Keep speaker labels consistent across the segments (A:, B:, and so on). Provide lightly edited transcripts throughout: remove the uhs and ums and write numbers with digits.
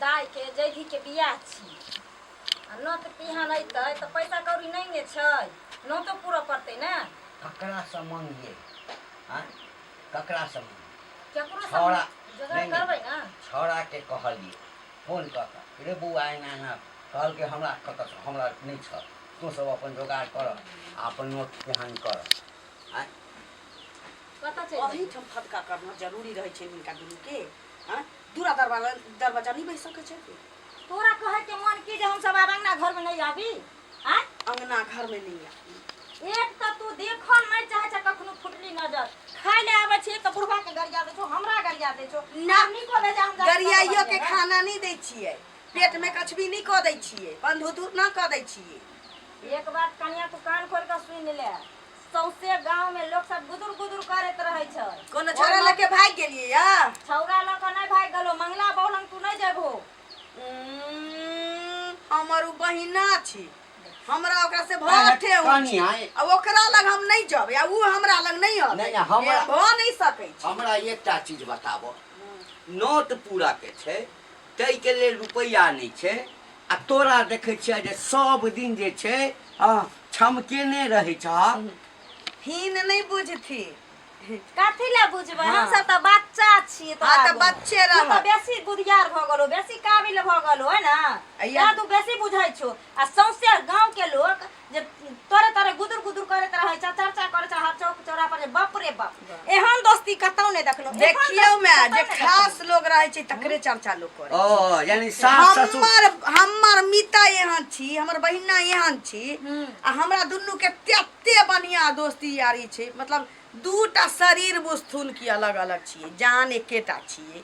A: दाई के जैधी के बियाह छी आ न त पिहान अइतै त पैसा कौड़ी नहीं ने छै न तो पूरा पड़तै ना
B: ककरा से मांगिए हां ककरा से
A: केकरो
B: छोड़ा
A: जोगाड़ करबै ना
B: छोड़ा के कहलिए फोन क के रे बुआ एना ना कहल के हमरा कत हमरा नहीं छ तू सब अपन जोगाड़ कर अपन नोट पिहान कर हां
A: पता चल
C: अभी हम फटका करना जरूरी रहे छै इनका दुनू के हां दूरा दरवाजा नहीं बैठ सके छै
A: तोरा कहे के मन की जे हम सब अंगना घर में नहीं आबी हां
C: अंगना घर में नहीं आबी
A: एक त तू देखल नहीं चाहे छ कखनो फुटली नजर खाय ले आबै छी त बुढ़वा के गरिया दे छो हमरा गरिया दे छो नानी को भेजा हम
C: गरियाइयो के खाना नहीं दै छियै पेट में कछ भी नहीं क दै छियै बंधुतुर ना क दै छियै
A: एक बात कनिया तू कान खोल के सुन ले सौसे गांव में लोग सब गुदुर गुदुर करत रहे छ
C: कोनो छोरा लेके भाग गेलिए या
A: छौरा ल के नहीं भाग गेलो मंगला बौलंग तू नहीं जेबो
C: हमर उ बहिना छी हमरा ओकरा से भाठे
B: कनिया
C: अब ओकरा लग हम नहीं जब या उ हमरा लग नहीं हो
B: नहीं हमरा
C: भ नहीं सकै छी
B: हमरा एकटा चीज बताबो नोट पूरा के छै तै के लेल रुपैया नहीं छै आ तोरा देखे छियै जे सब दिन जे छै छमकेने रहे छ
C: हीन नहीं बुझथी
A: काथी ले बुझबै हम सब त बच्चा छी
C: हां त बच्चे रह
A: त बेसी बुधियार भ गेलो बेसी काबिल भ गेलो है ना या तू बेसी बुझाइ छो आ सौसे गांव के लोग जे तोरे तोरे गुदुर गुदुर करत रहे छ चर्चा करे छ हर चौक चौरा पर बाप रे बाप एहन दोस्ती कतौ नहीं देखलो
C: देखियो मैं जे खास लोग रहे छै तकरे चर्चा लोग करे
B: ओ यानी सास ससुर
C: हमर मिता यहाँ छी हमर बहिना यहाँ छी आ हमरा दुन्नु के तत्ते बढ़िया दोस्ती यारी छै मतलब दूटा शरीर बुस्थुन की अलग अलग छिए जान एकेटा छिए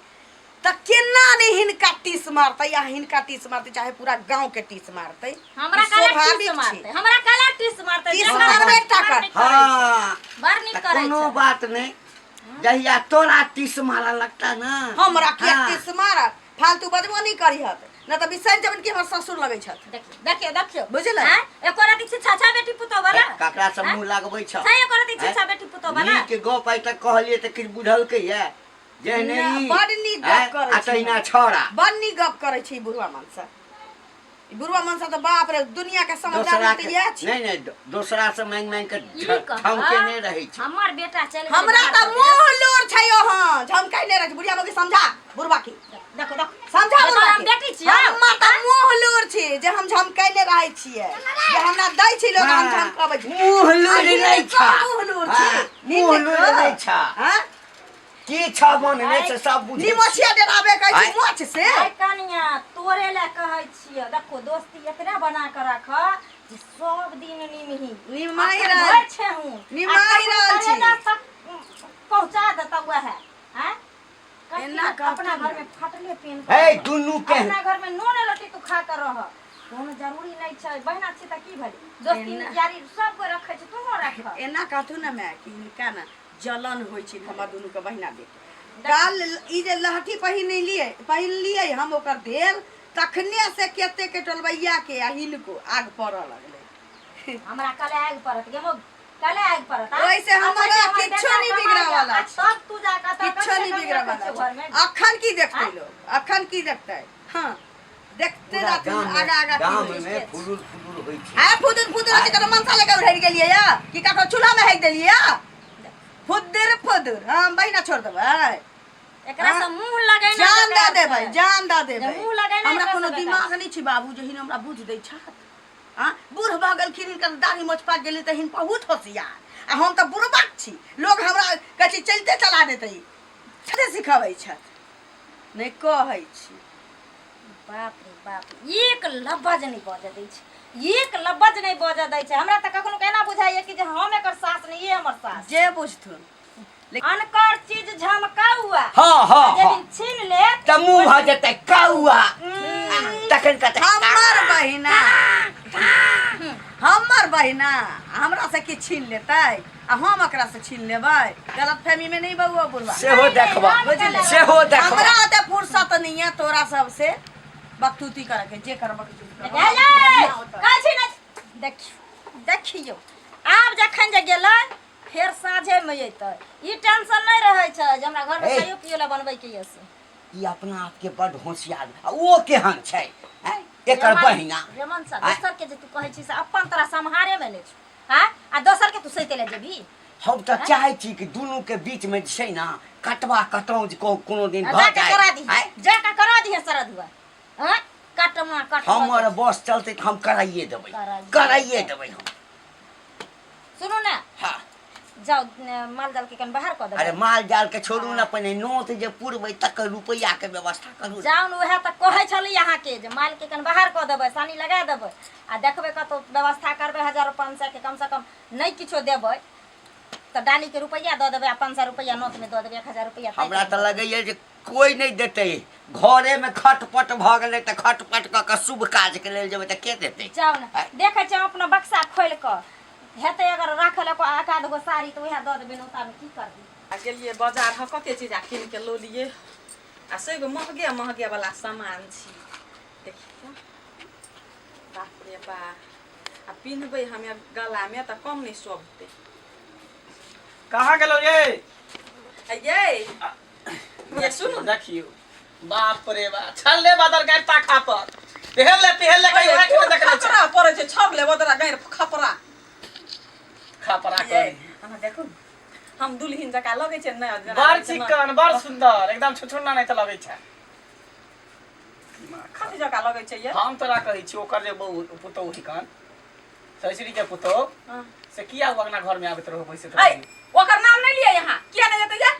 C: त केना ने हिनका टीस मारतै या हिनका टीस मारतै चाहे पूरा गांव के टीस मारतै
A: हमरा कला टीस मारतै हमरा कला टीस मारतै
C: टीस मारबे टकर
B: हां
A: बार नहीं करे
B: कोनो बात नहीं जहिया तोरा टीस मारा लगता ना
C: हमरा के टीस मारा फालतू बजबो नहीं करिहत न त बिसैर जबन के हमर ससुर लगै छथ
A: देखियो देखियो
C: बुझले
A: हां एको रति छछा बेटी पुतो वाला
B: ककरा से मुंह लगबै छ
A: छै एको रति छछा बेटी पुतो वाला
B: नी के गप आई तक कहलिए त किछ बुझलकै है जेने ई
C: बड नी गप करै छै
B: अतैना छोड़ा
C: बड नी गप करै छै बुढ़वा मनसा ई बुढ़वा मनसा त बाप रे दुनिया के समझदार त ये छै
B: नहीं नहीं दूसरा से मांग मांग के ठमकेने रहै छै
A: हमर बेटा चल
C: हमरा त मोह लोर छै ओहाँ झमकाइने रहै छै बुढ़िया के समझा बुढ़वा की
A: देखो देखो
C: समझा बुढ़वा
A: हम बेटी छियै
C: हमरा त मोह लोर छै जे हम झमकाइने रहै छियै जे हमरा दै छै लोग हम झमकाबै छी
B: मुंह लोर नै छ
C: मोह लोर छै
B: मुंह लोर नै छ
C: हां
B: की छ मन में से सब बुझै
C: निमोछिया डराबे कहै छी मोछ से
A: आइ कनिया तोरे ले कहै छियै देखो दोस्ती एकरा बना के रख जे सब दिन निमही
C: निमाई रहल
A: छै हूं
C: निमाई रहल छी
A: पहुंचा देता वह हैं
C: एना
A: अपना घर में फटले पेन
B: ए दुन्नु के
A: अपना घर में नून रोटी तू खा कर रह कोनो जरूरी नहीं छै बहना छी त की भली दोस्ती यारी सब को रखे छै तू रख
C: एना कहतू ना मैं कि इनका ना जलन होई छै हमर दुनु के बहिना देख काल ई जे लहठी पहिन लिए हम ओकर देल तखने से केते के टलबैया के आ हिनको आग पड़े लगले
A: हमरा कले आग पड़त गेमो कले आग पड़त
C: ओइसे हमरा किछो नहीं बिगड़ा वाला
A: सब तू जाका त
C: किछो नहीं बिगड़ा वाला अखन की देखते लोग अखन की देखते हां देखते जाते आगा आगा
B: गांव में फुलुल फुलुल होई छै
C: आ फुदुर फुदुर होई छै मनसा लगा उठै गेलिए या कि काको चूल्हा में हेक देलिए फुदुर फुदुर हम बहिना छोड़ देबै
A: एकरा से मुंह लगैना
C: जान दा देबै
A: मुंह लगैना
C: हमरा कोनो दिमाग नहीं छी बाबू जहिन हमरा बुझ दै छत हां बूढ़ भ गेल खिन कर दाढ़ी मोछ पाक गेली त हिन बहुत होशियार आ हम त बुढ़बाक छी लोग हमरा कछि चलते चला देतै छते सिखाबै छत नहीं कहै छी
A: बाप रे बाप एक लफ्ज नहीं बज दै छै एक लफ्ज नहीं बज दै छै हमरा त कखनो केना बुझाइए कि जे हम एकर सास नहीं ये हमर सास
C: जे बुझथुन
A: अनकर चीज झमकाउआ
B: हां हां
A: जब छीन ले
B: त मुंह भ जतै कौआ तखन कहतै
C: हमर बहिना हमरा से की छीन लेतै आ हम एकरा से छीन लेबै गलत फहमी में नहीं बउआ बुढ़वा
B: सेहो देखबा सेहो देखबा
C: हमरा त फुर्सत नहीं है तोरा सब से बकतूती करे के जे करबक
A: काछि न देखियो आब जखन जे गेलै फेर साँझे में अइतै ई टेंशन नहीं रहै छै जे हमरा घर में खाइयो पियो ला बनबै के ये से
B: कि अपना आप के बड़ होशियार आ ओ केहन छै हैं एकर बहिना
A: रेमन सा
B: आँय?
A: दोसर के जे तू कहै छी से अपन तोरा सम्हारे में नै छ हां आ दोसर के तू सैते ले जेबी
B: हम तऽ चाहै छी कि दुनू के बीच में जे छै ना कटवा कटौज कोनो दिन भऽ
A: जाके करा दी
B: जाए
A: जाके करा दी सरद हुआ हां कटमा कट
B: हमर बस चलते तऽ हम कराइए देबै हम
A: सुनो ना
B: हाँ
A: जाओ माल जाल के कन बाहर क दे
B: अरे माल जाल के छोड़ू ना पहिने नोत जे पुरबै तकर रुपैया के व्यवस्था करू
A: जाउन उहे त कहै छली यहाँ के जे माल के कन बाहर क देबै सानी लगा देबै आ देखबै कतो व्यवस्था करबै 1500 के कम से कम नहीं किछो देबै त डाली के रुपैया द देबै आ 500 रुपैया नोट में द देबै 1000 रुपैया
B: हमरा तऽ लगैए जे कोई नहीं देतै घरे में खटपट भऽ गेलै तऽ खटपट कऽ के शुभ काज के लेल जेबै तऽ के देतै
A: जाउ ना देखै छै अपना बक्सा खोल क हेतै अगर राखल को आकाद गो साड़ी तो उहे द देबै नोता में की करबी
D: आ गेलिए बाजार ह कते चीज आ किन के लो लिए आ सब महगे महगे वाला सामान छी देखिए बाप रे बा आ पिन्हबै हमे गला में त कम नहीं शोभते
E: कहाँ गेलो ये
D: ये सुनो
E: देखियो बाप रे बा छल्ले बादर गाड़ता खापर पहले कहीं हाथ में देखले छ
D: खपरा पड़े छै छबले बदरा गायर खपरा
E: खापरा
D: ये
E: कर
D: हम देखू हम दुल्हिन जका लगे छै न
E: बड़ चिकन बड़ सुंदर एकदम छुछुन्ना नहीं त लगे छै
D: खाती जका लगे छै ये
E: हम तोरा कहै छी ओकर जे बहु पुतौ हिकन ससुरी के पुतौ
D: हां
E: से किया वो अपना घर में आबैत रहो बैसे
D: ऐ ओकर नाम नहीं लिए यहाँ किया नहीं जेते ये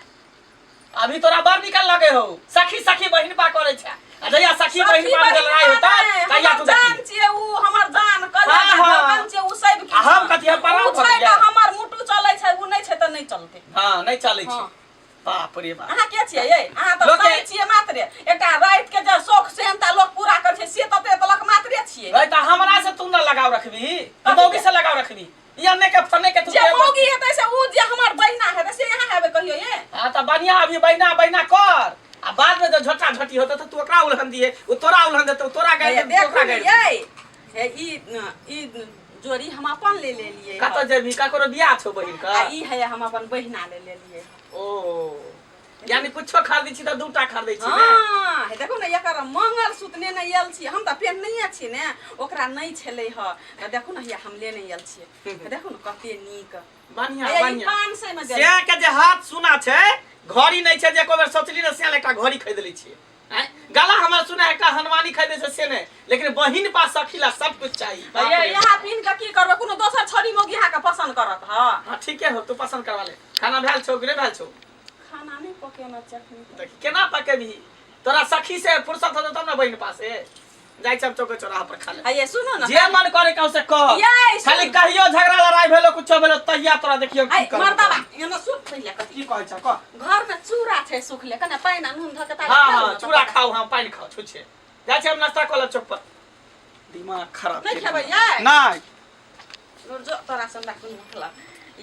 E: अभी तोरा बड़ निकल लगे हो सखी सखी बहिन पा करे छै आ जया सखी बहिन पा के लड़ाई होता तया तू
D: जान
E: देखी
D: छिए ऊ हमर जान कल
E: हाँ, हाँ।
D: भगवान छिए ऊ सब की
E: हम कथि हम पराव
D: ऊ छै
E: भऽ
D: त हमर मुटु चलै छै ऊ नहीं छै त नहीं चलते
E: हां नहीं चलै छै
D: हाँ।
E: बाप रे बाप
D: अहाँ के छिए ये अहाँ त
E: लोक के-
D: सही छिए मात्र एकटा रात के जे शौक सेहनता लोग पूरा कर छै से तते तलक मात्रे छिए
E: भाई त हमरा से तू न लगाव रखबी तू मौगी से लगाव रखबी इन्ने के फने के तू
D: जे मौगी हेतै से ऊ जे हमर बहिना हेतै से यहाँ हेबे कहियो ये
E: हां त बढ़िया अभी बहिना बहिना कर आ बाद में जो झोटा झोटी होता त तू ओकरा उल्हन दिए ओ तोरा उल्हन देतो तोरा गाड़ दे
D: देख
E: ओकरा गाड़
D: ये हे ई जोड़ी हम अपन ले लिए
E: कत जेबी ककरो बियाह छौ बहिन का
D: आ ई है हम अपन बहिना ले लिए
E: ओ यानी कुछो खरीदै छी त दूटा खरीदै छी ने
D: हाँ हे देखो ना एकर मंगल सूत्र ने यल छी हम त पेन नहीं छी ने ओकरा नहीं छले ह त देखो ना ये हम लेने यल छी देखो ना कते नीक
E: बढ़िया
D: ये
E: बढ़िया
D: 500 में दे
E: से के जे हाथ सुना छै घड़ी नहीं छै जे एको बेर सोचली न से एकटा घड़ी खरीद लै छी गला हमरा सुना एकटा हनुमानी खरीदै से नहीं लेकिन बहिन पास सखीला सब कुछ चाहिए
D: ये यहाँ पिन के की करबे कोनो दोसर छड़ी मोगी हा के पसंद करत ह
E: हां ठीके हो तू पसंद करवा ले खाना भेल छौ कि नहीं भेल छौ
D: खाना नहीं पकेना चखनी
E: देखी केना पकेबी तोरा सखी से फुर्सत होतो तब ना बहिन पास जाय छम चौक चौराहा पर खा ले
D: आ ये सुनो ना
E: जे मन करे कहू से कह
D: ये
E: खाली कहियो झगड़ा लड़ाई भेलो कुछो भेलो तहिया तोरा देखियो की
D: आई
E: कर
D: मर्दाबा एना सुत पहिले कथी
E: की कहै छ कह
D: घर में चूड़ा छै सुखले कने पानी नून धके ता
E: हां चूड़ा खाऊ हम पानी खाऊ छुछे जाय छी हम नाश्ता कला चौक पर दिमाग खराब
D: नहीं खेबै ये
E: नहीं
D: जो तोरा संदा कोन खला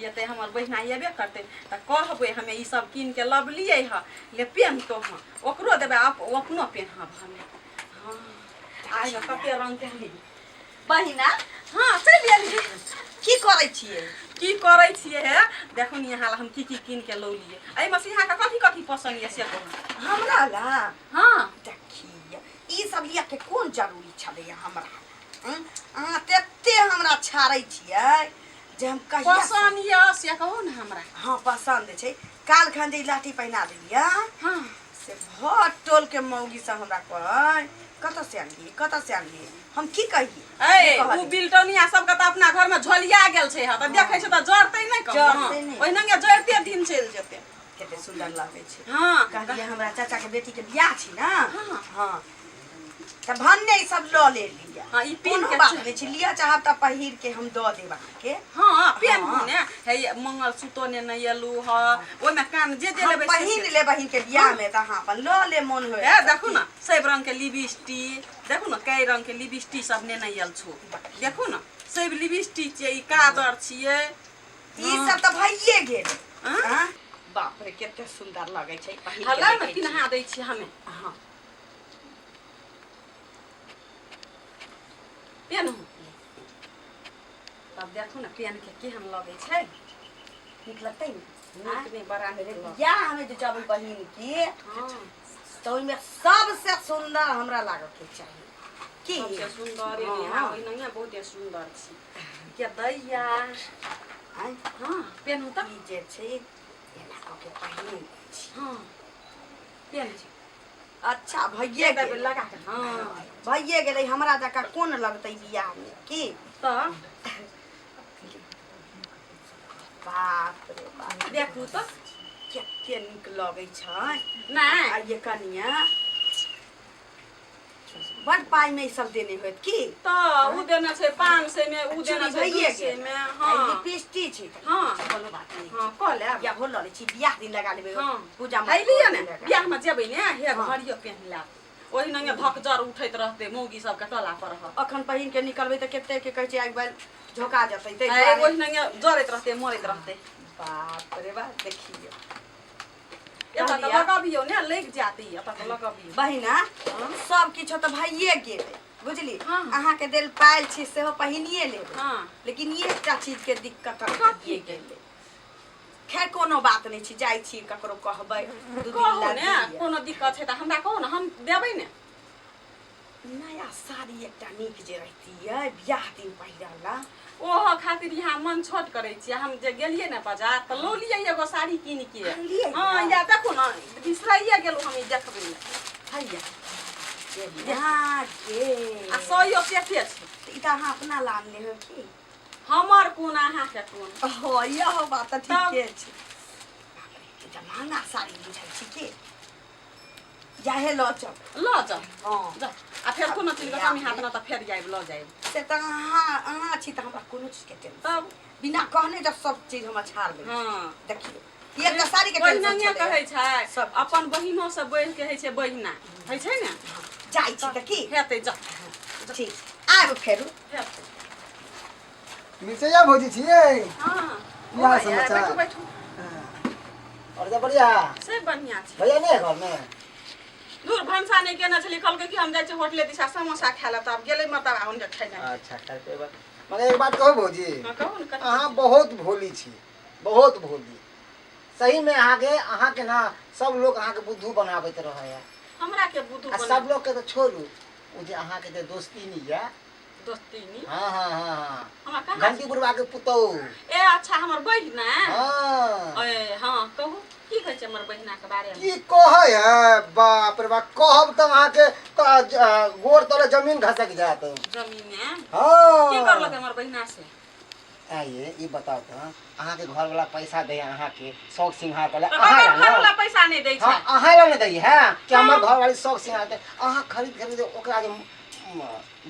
D: ये ते हमर बहिना येबे करते त कहबै हमे ई सब किन के लबलिए ह ले पेन तो ह ओकरो देबे आप अपनो पेन ह हमे हां आइ न कते रंग के हई
C: बहिना
D: हां चल एली
C: की करै छियै
D: की करै छिए हे देखो नि यहाँ हम की किन के लौ लिए एहि में से यहाँ का कथी कथी पसंद ये से कहू
C: हमरा ला
D: हां
C: देखिए ई सब लिया के कोन जरूरी छले हमरा अहाँ तेते हमरा छाड़ै छियै जे हम कहिया
D: पसंद ये से कहू न हमरा
C: हाँ पसंद छै काल खन जे लाठी पहिना देलिया
D: हां
C: से भट टोल के मौगी से हमरा कहै कत से आनलिए हम की कहिए
D: ए उ बिल्टनिया सब के त अपना घर में झोलिया गेल छै ह त देखे छै त जरतै नै कहू
C: जरतै नै।
D: ओहि नंगे जरते दिन चल जेते
C: कते सुंदर लागे छै
D: हां
C: कहलिए हमरा चाचा के बेटी के बियाह छी ना
D: हाँ।
C: हाँ त भन्ने ई सब ल ले लिया
D: हाँ, ई पिन
C: कोनो
D: के
C: बात
D: चुन-
C: नहीं छै लिया चाहब त पहिर के हम द देब के
D: हां पेन
C: हाँ।
D: ने हे मंगल सूतो ने नयलू ह ओइ में कान जे
C: हम
D: लेबे
C: पहिर ले बहिन के बियाह में त हाँ अपन ल ले मन होय
D: ए देखू ना सब रंग के लिपस्टिक देखू ना कई रंग के लिपस्टिक सब ने नयल छो देखू ना सब लिपस्टिक छै ई कादर छिए
C: ई सब त भइए गेल
D: हाँ?
C: हाँ? बाप रे कते सुंदर लगे छै पहिर के
D: हल्ला में
C: देखै छी।
D: पिन्हा दै छी हमें
C: हाँ
D: पेन हो तब देखू ना पेन के केहन लगे छै
C: नीक लगतै ने
D: नीक नहीं बड़ा नहीं लगे
C: या हमें जो चावल बहिन की
D: हां
C: तो ओइमे सबसे सुंदर हमरा लागत के चाहिए की
D: सबसे सुंदर है
C: हाँ।
D: हां ओहिना बहुत सुंदर छी के दैया
C: आय
D: हां पेन त
C: ई जे छै एना क के पहिने छी
D: हां पेन छी
C: अच्छा भइये
D: देबे
C: गेल
D: लगा के हां
C: भइये गेलै हमरा जका कोन लगतै बियाह में की
D: त
C: बाप रे बाप
D: देखू त
C: कते नीक लगै छै
D: नहीं
C: आ ये कनिया बड़ पाई में ई सब देने होत की
D: त उ देना छै 500 में उ देना छै
C: भइये
D: 200
C: गेल
D: में
C: हां
D: हां
C: लिपस्टिक छै
D: हां
C: कोनो बात नहीं
D: हां क ले
C: या हो लले छी बियाह दिन लगा लेबै
D: हां
C: पूजा में
D: आइलिए ने बियाह में जेबै ने हे
C: हाँ।
D: घरियो पेन ला ओहि नंगे भकजर उठैत रहते मौगी सब के टोला पर रह
C: अखन पहिन के निकलबै त कते के कहै छै आइ बार झोका जतै तै
D: ए
C: दुआरे
D: ओहि नंगे जरैत रहते मरैत रहते
C: बाप रे बाप देखिए
D: एता त
C: कहलियै।
D: लगाबियो ने लग जाती एता त लगाबियो
C: बहिना सब किछो त भइये गेलै बुझली
D: हाँ।
C: अहाँ के देल पायल छी सेहो पहिनिए लेबै
D: हां
C: लेकिन ये एकटा चीज के दिक्कत
D: कथी
C: ये गेलै खैर कोनो बात नहीं छी जाइ छी ककरो कहबै दू दिन
D: कहू
C: ला
D: ने
C: दियै।
D: कोनो दिक्कत छै त हमरा कहू ने हम देबै ने
C: नया साड़ी एकटा नीक जे रहतियै बियाह दिन पहिरला
D: ओहो खातिर यहाँ मन छोट करै छियै हम जे गेलियै ने बाजार त लो लियै एगो साड़ी कीन के
C: लियै
D: हां
C: ने?
D: या देखू न बिसराइए गेलू हम ई देखबै ने
C: हैया यहाँ गे
D: आ सहियो केते छै
C: ई त अहाँ अपना लान ले हो की
D: हमर कोन अहाँ के कोन
C: हो यह बात त
D: तब?
C: ठीके छै बाप रे, ई त महंगा साड़ी बुझाइ छी के जाहे ल चल
D: ल जा
C: हां
D: जा आ फेर कोनो चीज के कमी हाथ न त फेर जाइब ल जाइब
C: से त अहाँ छी त हमरा कोनो चीज के टेंशन
D: तब
C: बिना कहने जब सब चीज हम छाड़ देबै
D: हां
C: देखिए एक साड़ी के
D: बहिना
C: टेंशन
D: कहै छै
C: सब
D: अपन बहिनो से बढ़ के है छै बहिना है छै ने
C: जाइ छी त की
D: हेतै जा
C: ठीक आब फेरू
D: हेतै
F: मिर्चैया भौजी छियै
D: हां
F: क्या समाचार?
D: बैठू बैठू
F: और सब बढ़िया
D: से बढ़िया छै
F: भैया नहीं है घर में
D: दूर भनसा नहीं केना छली कहलकै कि हम जाइ छी होटले दिशा समोसा खाय ला तब गेलै मतलब आउन के खाइ ना
F: अच्छा खैर कोई बात मगर एक बात कहू भौजी
D: हां कहू ने कथी
F: अहाँ बहुत भोली छी बहुत भोली सही में अहाँ के ना सब लोग अहाँ के बुद्धू बनाबैत रहे है
D: हमरा के बुद्धू
F: आ
D: बना
F: सब लोग के तो छोड़ू उ जे अहाँ के जे दोस्ती नहीं है
D: दोस्ती नी
F: हाँ हाँ हाँ हाँ
D: हमरा कहाँ
F: घंटी बुढ़वा के पुतौ
D: ए अच्छा हमर बहिना
F: हाँ
D: ए हां कहू की कहै छै हमर बहिना के बारे में
F: की कहे है बाप रे बाप कहब तो अहाँ के गोर तले जमीन घसक जात
D: जमीन में
F: हाँ
D: की करलक हमर बहिना से
F: आइए ये बताओ तो अहाँ के घर वाला पैसा दे अहाँ के शौक सिंगार करे
D: तो
F: अहाँ
D: घर वाला पैसा नहीं दै छै
F: हाँ अहाँ ला नहीं दै है कि हमर घर वाली शौक सिंगार दे अहाँ खरीद ओकरा जे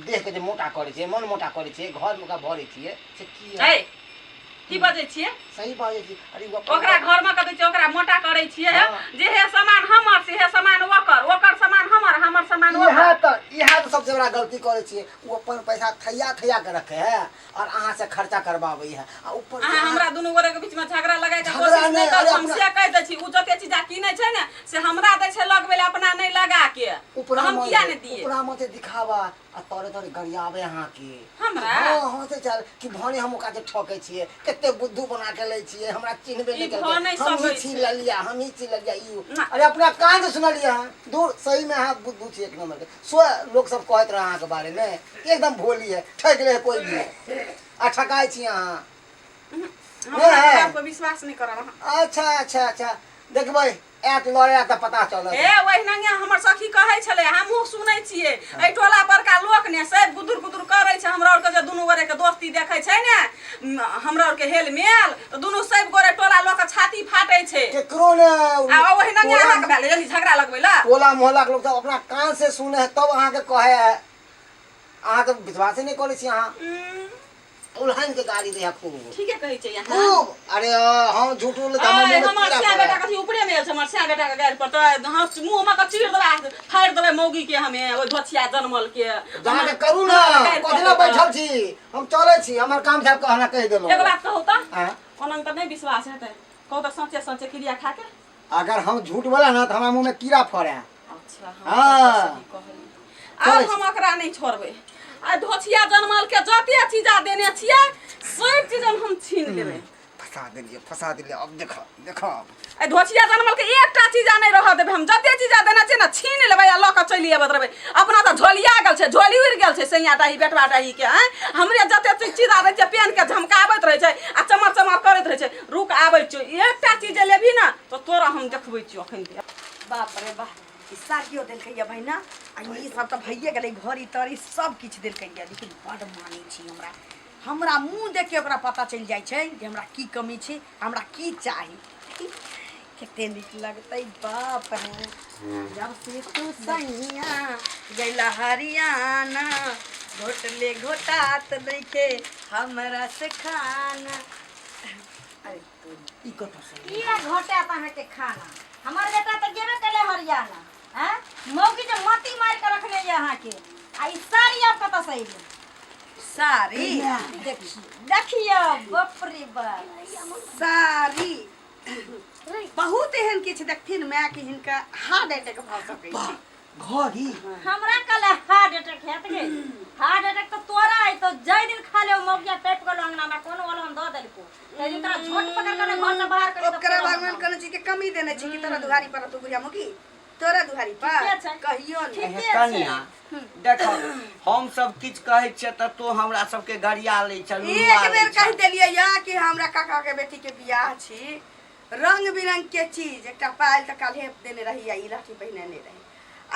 F: देख के जे मोटा करे छै मन मोटा करे छै घर में ओकरा भरे छियै से की है
D: ए की बजै छियै
F: सही बाजे छी अरे वो
D: ओकरा घर में कहै छै ओकरा मोटा करै छियै
F: हाँ।
D: जे हे सामान हमर से हे सामान ओकर सामान हमर सामान ओकर
F: यह तो सबसे बड़ा गलती करे छियै वो अपन पैसा थैया के रखे है और अहाँ से खर्चा करवावे है आ ऊपर से
D: अहाँ हमरा दुनू गोरे के बीच में झगड़ा लगाय के
F: झगड़ा
D: कोशिश
F: नहीं,
D: नहीं कर
F: अरे
D: हम
F: अपना-
D: से कह दै छी उ जते चीज किनै छै ने से हमरा दै छै लगबे ले अपना नहीं लगा के
F: ऊपरा
D: हम
F: मत
D: किया नहीं दिए
F: ऊपरा मत दिखावा आ तोरे गरियावे अहाँ के
D: हमरा
F: हाँ से चल कि भने हम ओकरा जे ठकै छियै कते बुद्धू बना के लै छियै हमरा चिन्हबे
D: ई
F: नहीं
D: भऽ नहीं
F: करके हम
D: सकै
F: ही छीन
D: छै।
F: लिया हम ही छीन लिया यू
D: ना।
F: अरे अपना कान से सुनलिए हां दूर सही में अहाँ बुद्धू छी एक नंबर के सो लोग सब कहत रहे अहाँ के बारे में एकदम भोली है ठक ले कोई भी आ ठकाई छी अहाँ
D: हमरा आप पर विश्वास नहीं करब
F: अच्छा अच्छा अच्छा देखबै एत लड़े त पता चलत
D: ए ओहिना हमर सखी कहै छले हमहू सुनै छियै ए टोला बड़का लोक ने सब गुदुर गुदुर करै छै हमरा और के जे दुनू गोरे के दोस्ती देखै छै ने हमरा और के हेल मेल त दुनू सब गोरे टोला लोक के छाती फाटै छै
F: केकरो ने
D: आ ओहिना अहाँ के भेले जल्दी झगड़ा लगबै ला
F: टोला मोहल्ला के लोग सब अपना कान से सुने है तब अहाँ के कहे है अहाँ के विश्वास नहीं करे छी अहाँ उल्हान के गाड़ी दे खूब
D: ठीके कहै छै यहाँ
F: खूब अरे हम झूठ बोले त
D: अरे
F: हम
D: हमर सिया बेटा कथी ऊपरे में छै हमर सिया बेटा के गाड़ी पर त हम मुंह में के चीर देबा फाड़ देबे मौगी के हमें ओइ धोछिया जन्मल के
F: जाके करू ना कतना बैठल छी हम चले छी हमर काम साहब कहना कह देलो
D: एक बात कहू त
F: हां
D: ओनन त नहीं विश्वास हेतै कहू त सच्चे सच्चे क्रिया खा के
F: अगर हम झूठ बोला ना त हमरा मुंह में कीड़ा फड़े
D: अच्छा
F: हाँ।
D: सही कहली अब हम ओकरा नहीं छोड़बै आ धोछिया जन्मल के जते चीजा देने छियै सब चीज हम छीन लेबै
F: फंसा दिलिए अब देखो देखो
D: ए धोचिया जनमल के एकटा चीज नहीं रह देबे हम जते चीज देना छै ना छीन लेबै आ ल के चली आबत रहबै अपना त झोलिया गेल छै झोली उड़ गेल छै सैया डाही बेटवा डाही के हैं हमरे जते चीज आबै छै पेन के झमकाबैत रहै छै आ चमर चमर करैत रहै छै रुक आबै छै एकटा चीज लेबी ना तो तोरा हम देखबै छी अखन
C: बाप रे बाप ई साड़ियो देलकै या बहिना आ ई सब तऽ भइए गेलै घड़ी तड़ी सब किछु देलकै या लेकिन बड मानै छी हमरा मुंह देख के ओकरा पता चलि जाइ छै जे हमरा की कमी छै हमरा की चाही कते नीक लगतै बाप रे जब से तू सैया गैला हरियाणा घोटले घोटात देखे हमरा से खाना अरे ई कत से
A: किया घोटा पाहे के खाना हमर बेटा त गेबे कले हरियाणा हैं मौगी जे मती मार के रखले यहाँ के आ ई साड़ी आप कत से अइले
C: साड़ी
A: देखियो बाप रे बाप
C: साड़ी बहुत एहन किछु देखथिन माय के हिनका हार्ट अटैक भऽ सकै छै
F: घड़ी
A: हमरा कले हार्ट अटैक हेत गे हार्ट अटैक तो तोरा है तो जय दिन खा ले मौगिया पेट को अंगना में कोनो वाला हम द देलको ते दिन तोरा झोट पकड़ के घर से बाहर कर
C: ओकरा भगवान कोनो चीज के कमी देने छी कि तोरा दुहारी पर तू बुझा मुकी तोरा दुहारी पर कहियो नहीं
B: कनिया देखो हम सब किछ कहै छियै त तो हमरा सबके गरिया लै चलू
C: एक बेर कह देलियै या कि हमरा काका के बेटी के बियाह छी रंग बिरंग के चीज एकटा पायल त काल्हे देने रही आ ई लहठी पहिने ने रही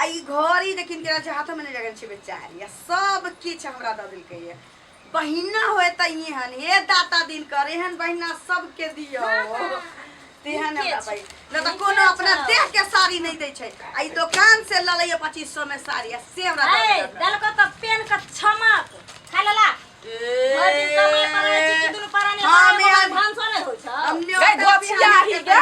C: आ ई घड़ी देखिन के हाथों में नहीं लगल छै बेचारी आ सब किछ हमरा द देलकै ये बहिना होय त एहन हे दाता दिन कर एहन बहिना सबके दियो तेहन हमरा भाई न त कोनो अपना देह के साड़ी नहीं दै छै आ ई दुकान से ल लइए 2500 में साड़ी आ से हमरा
A: ए देलको त पेन का छमक खा लेला मर्दी कमाई पर छी कि दुनु पारानी
C: हम
A: भान सोने होय छ
C: हमने
D: गई धोचिया ही के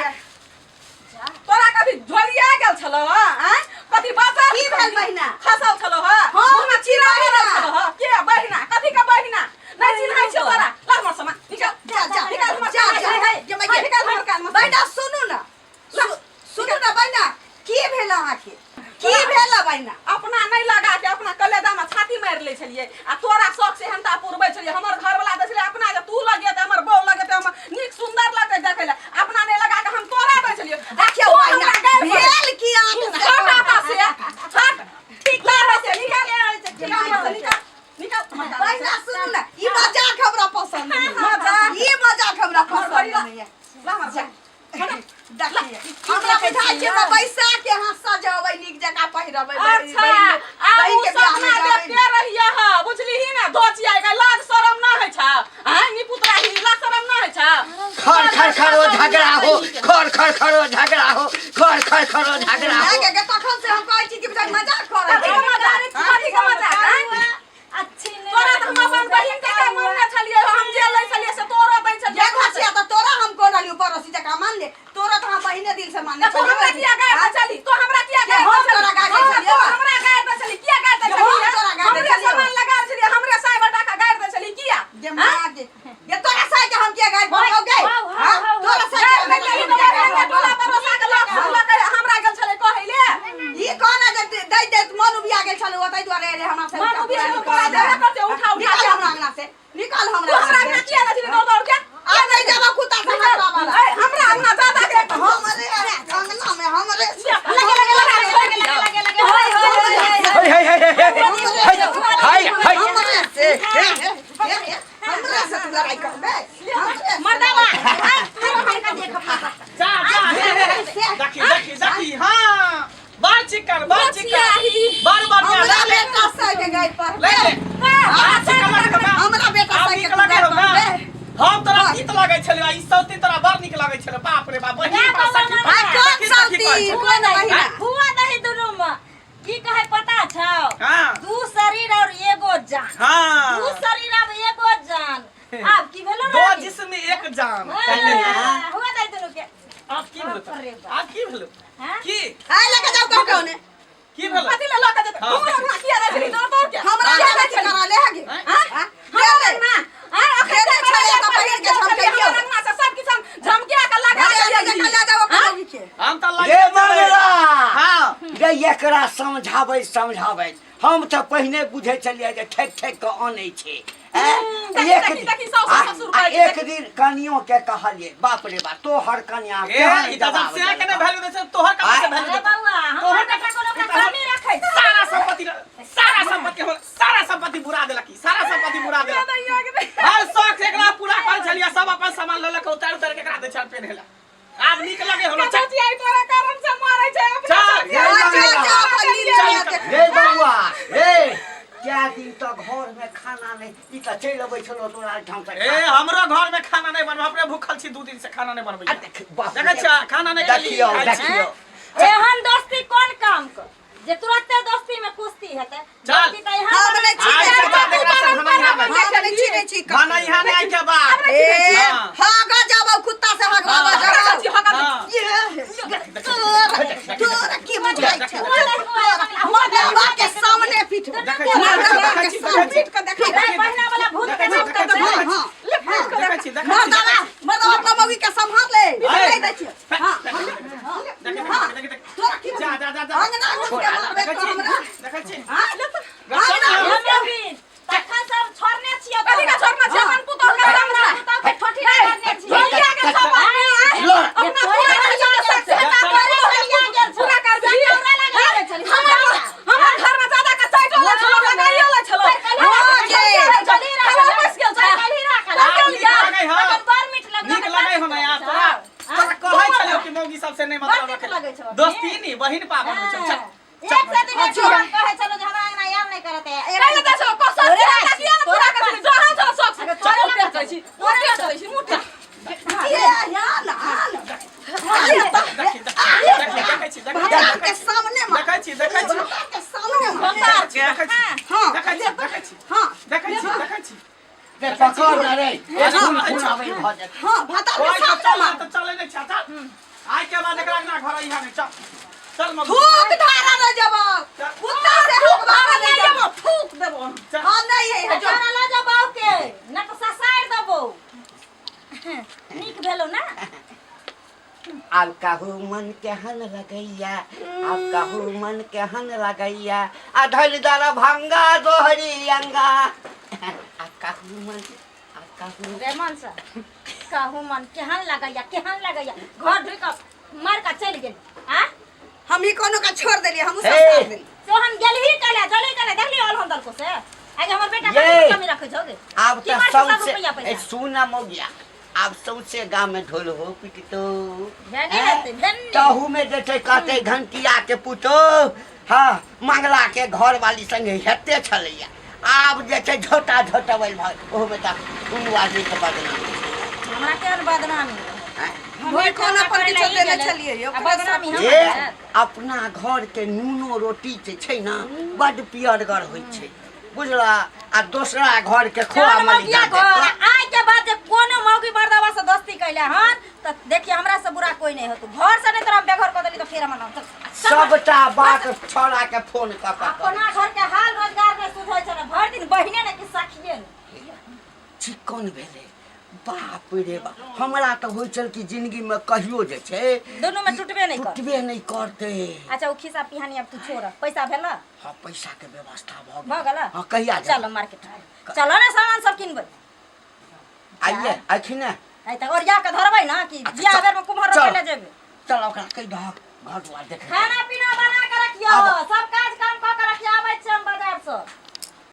D: तोरा कभी झोलिया गेल छलो हैं कभी बाता
C: की भेल बहिना
D: खसल छलो ह
C: हम
D: चिरा गेल छलो ह के बहिना कथी का बहिना नहीं चिन्हाई छ तोरा लग मर समा निकल
C: जा
D: निकल हमर
C: जा जा
D: निकल हमर कान में
C: बहिना सुनू ना सुनू ना बहिना की भेल अहाँके की भेल बहिना
D: अपना नहीं लगा के अपना कलेदा में छाती मार ले छलिए आ तोरा शौक से हनता पुरबै छलिए हमर घर वाला दे छलिए अपना जे तू लगे त हमर बहू लगे त हम नीक सुंदर लगे देखे ले अपना नहीं लगा के हम तोरा दे छलिए
C: देखियो बहिना भेल की आंख
D: छोटा से हट ठीक लागे से निकल निकल
C: बहिना सुनू ना ई मजाक हमरा पसंद नहीं ई मजाक हमरा पसंद नहीं है देखिए हमरा बुझाइ छै पैसा के हाथ सजाबै नीक जगह पहिरबै
D: अच्छा आ उ सपना देखते रहिए ह बुझली ही ना धोचिया के लाज शरम ना है छ हैं नी पुत्रा ही लाज शरम ना है छ
B: खर खर खरो झगड़ा हो खर खर खरो झगड़ा हो खर खर खरो झगड़ा हो
C: के तखन से हम कहै छी कि मजाक करै
D: कथी का मजाक हैं
A: अच्छी नहीं
D: तोरा त हम अपन बहिन के मन में छलिए हम जे लै छलिए से तोरो दै छलिए
C: देखा छिया त तोरा हम कोन लियो पड़ोसी जका मान ले तोरा त हम बहिने दिल से मान ले
D: तो हमरा किया गाय चली तो हमरा किया गाय
C: हम तोरा गाय चली
D: हमरा गाय दे चली किया गाय दे चली
C: तोरा गाय दे
D: हमरे
C: चली
D: सामान लगा चली हमरे साई बटा का गाय दे चली किया
C: जे मार दे ये तोरा साई के हम किया गाय भागो गए हां तोरा साई के
D: गाय दे चली टोला परोसा के लोग हमरा गेल छले कहैले
C: ई कोना जे दै दे मनु बिया गेल छले ओतै दुआरे रे हमरा से
D: मनु बिया कोना दे करते उठा
C: निकाल हमरा अंगना से निकाल हमरा
D: हमरा किया ना चली दौड़ के
C: आ नहीं जावा कुत्ता समझ बाबा
D: हमरा अंगना ज्यादा के
C: हमरे अंगना में हमरे
A: लगे होय
B: हाय हाय
C: हमरे से हमरे से तू लड़ाई करबे
A: मर्दावा हम का देख
E: जा देखी देखी हां बार चिकन बार
C: हमरा
E: ले ले
C: बेटा साई के गाय पर
E: ले
C: हमरा बेटा साई के
E: लगे हो ना
C: गाय
E: हम तोरा गीत लागै छले ई सौती तोरा बड़ निक लागै छले बाप रे बाप बहिन पर सखी
C: आ कौन साथी कोन बहिना
A: हुआ नहीं दुनु में की कहे पता छौ
E: हां
A: दू शरीर और एगो जान
E: हां
A: दू शरीर और एगो जान अब की भेलो
E: दो जिस्म एक जान
A: हुआ नहीं दुनु के
E: आप की भेलो आप की भेलो
A: हैं
E: की
C: हाय लेके जाओ कौन
E: की भेलो
D: कथी ले लगा दे हमरा किया दे चली दौड़ के
C: हमरा के करा ले आगे हां
D: हमरा ना अखन
C: छले त पहिर के झमकियो
D: अंगना से सब किछ झमकिया के लगा
C: ले जाओ कौन के
E: हम त
B: रे मंगला
E: हां
B: रे एकरा ओकरा समझाबै हम तो पहिने बुझे चलिए जे ठेक के आनै छै एक दिन कनियो के कहलिए बाप रे बाप तोहर कनिया
E: ए ई त जब से के ने वैल्यू दे छै तोहर का से वैल्यू
A: अरे बउआ हमर बेटा कोनो का कमी रखै छै।
E: सारा संपत्ति बुरा देलक सारा संपत्ति बुरा देलक हर शौक एकरा पूरा कर छलिया सब अपन सामान ल के उतार के एकरा दे छल पेनहेला आब नीक लगे होला
D: चाची आई तोरा कारण से मारै छै
B: रे बउआ रे क्या दिन तो घर में खाना नहीं ई त चल अबै छलो तोरा ठाम से
E: ए हमरो घर में खाना नहीं बनबे अपने भूखल छी 2 दिन से खाना नहीं बनबै देखै छ खाना नहीं
B: देखियो
A: एहन दोस्ती कोन काम क जे तुरंते दोस्ती में कुश्ती हेतै दोस्ती त यहाँ
C: हम नहीं छी
E: खाना यहाँ नहीं के बाद
C: हागा जाबो कुत्ता से हगवाबो तोरा की बुझाइ छै मरदवा के सामने पीठ
A: बहिना वाला भूत के चुप कर दे।
C: मरदवा अपना मौगी के संभाल ले कह दै छी
E: जा
C: अंगना घुस के मारबे तो हमरा
E: देखै छी
A: हम भी तखन सब छोड़ने छियो
D: कथी का छोड़ना छै अपन पुतोह के सामने
A: पुतोह के ठोठी करने छियो
D: बलिया के सब अपना पूरा पूरा कर दी हमर घर में ज्यादा का साइटो ले छलो लगाइयो ले छलो
A: जल्दी वापस गेल छै
E: नीक लगे हो ना यार तोरा कहै छलियो कि मौगी सबसे नहीं मतलब रखे दोस्ती नहीं बहिन पावन हो चल
A: एक से दिन छोड़ कहे चलो जे हमरा अंगना याम नहीं करते
D: पहले तो छलो को सब किया ना पूरा कर दी जहां चलो सब चलो पे चलै छी मोटे चलै छी मोटे
E: देखै छी
C: के सामने
E: देखै छी
C: के सामने
B: देखै छी रे पकड़ ना रे खून आबै भ जात
C: हां भाता के
E: ओइ
C: सामने
E: तो चले नहीं छाता आइ के बाद एकरा ना घर यहाँ नहीं चल मत
C: थूक धारा न जब कुत्ता से हगवाबे नहीं जब थूक देबो हां नहीं है
A: जोरा ला जा बाऊ के न तो ससार देबो नीक भेलो ना
B: अब कहू मन केहन लगैया अब कहू मन केहन लगैया अधल दर भंगा दोहरी अंगा अब कहू मन अब कहू
A: रे मन सा कहू मन केहन लगैया घर ढुक मार का चल गेल आ
C: हम ही कोनो का छोड़ देलिए हम
B: हे।
C: सब छोड़ देली
A: तो हम गेलही कले जले कले देखली ऑल हम दल को से आगे हमर बेटा
B: ये।
A: का कमी रखे जोगे
B: अब
A: की
B: तो
A: मार सब
B: सबसे
A: रुपया पैसा
B: सुना मोगिया अब सबसे गांव में ढोल हो पिटतो
A: जाने रहते दन्नी
B: कहू में देते कहते घंटिया के पुतो हाँ मंगला के घर वाली संगे हेते छलैया आब जे छै झोटा झोटबल भ ओहो में त कोनो आदमी के बदनाम
A: हमरा के बदनामी
B: हैं?
C: हम कोनो पर किछो देले छलिए यो
A: बदनामी हम
B: ये अपना घर के नूनो रोटी जे छै ना बड पियरगर होइ छै बुझला आ दूसरा घर के खोआ मलिका
A: आज के बाद जे कोनो मौगी मर्दवा से दोस्ती कैले हन त देखिए हमरा से बुरा कोई नहीं होतो घर से नहीं तोरा बेघर कर देली तो फिर हम नाम
B: सबटा बात छोड़ा के फोन क क
A: अपना घर के हाल रोजगार में सुधै छ भर दिन बहिने ने कि साखिए
B: चिकन भेले बाप रे बाप हमरा तो होइ छल कि जिंदगी में कहियो जे छै
A: दोनों में टूटबे नहीं कर
B: टूटबे नहीं करते
A: अच्छा उ खिसा पिहानी अब तू छोड़ पैसा भेला
B: हाँ पैसा के व्यवस्था
A: भ गेला
B: हाँ कहिया
A: चलो मार्केट चलो ना सामान सब किनबै
B: आइए अखिन
A: आई त ओरिया के धरबै ना कि जिया बेर में कुम्हर
B: चल।
A: रोपे ले जेबै
B: चल ओकरा कहि दह घर दुआर देखे
A: खाना पीना बना के रखियो सब काज काम क के रखियो आबै छी हम बाजार से